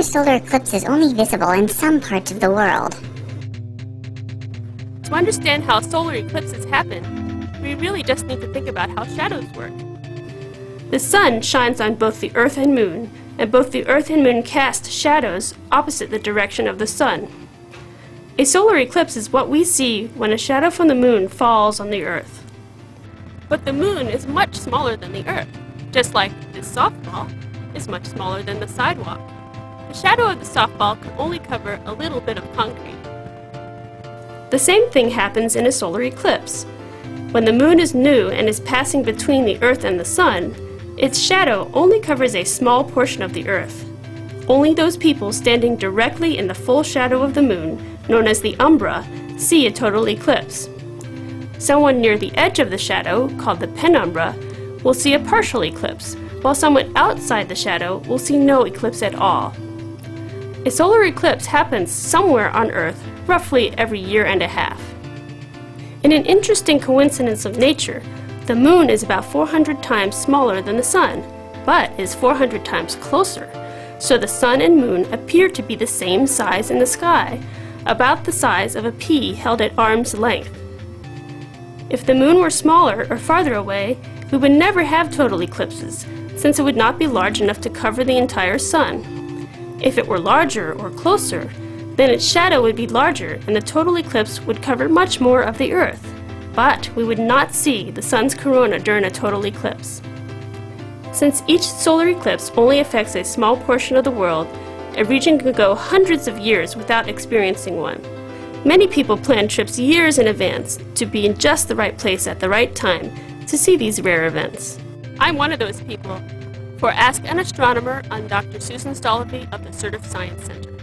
solar eclipse is only visible in some parts of the world. To understand how solar eclipses happen, we really just need to think about how shadows work. The sun shines on both the Earth and Moon, and both the Earth and Moon cast shadows opposite the direction of the sun. A solar eclipse is what we see when a shadow from the Moon falls on the Earth. But the Moon is much smaller than the Earth, just like this softball is much smaller than the sidewalk. The shadow of the softball can only cover a little bit of concrete. The same thing happens in a solar eclipse. When the Moon is new and is passing between the Earth and the sun, its shadow only covers a small portion of the Earth. Only those people standing directly in the full shadow of the Moon, known as the umbra, see a total eclipse. Someone near the edge of the shadow, called the penumbra, will see a partial eclipse, while someone outside the shadow will see no eclipse at all. A solar eclipse happens somewhere on Earth roughly every year and a half. In an interesting coincidence of nature, the Moon is about 400 times smaller than the Sun, but is 400 times closer, so the Sun and Moon appear to be the same size in the sky, about the size of a pea held at arm's length. If the Moon were smaller or farther away, we would never have total eclipses, since it would not be large enough to cover the entire Sun. If it were larger or closer, then its shadow would be larger and the total eclipse would cover much more of the Earth. But we would not see the Sun's corona during a total eclipse. Since each solar eclipse only affects a small portion of the world, a region could go hundreds of years without experiencing one. Many people plan trips years in advance to be in just the right place at the right time to see these rare events. I'm one of those people. For Ask an Astronomer, I'm Dr. Susan Stolovey of the Certif Science Center.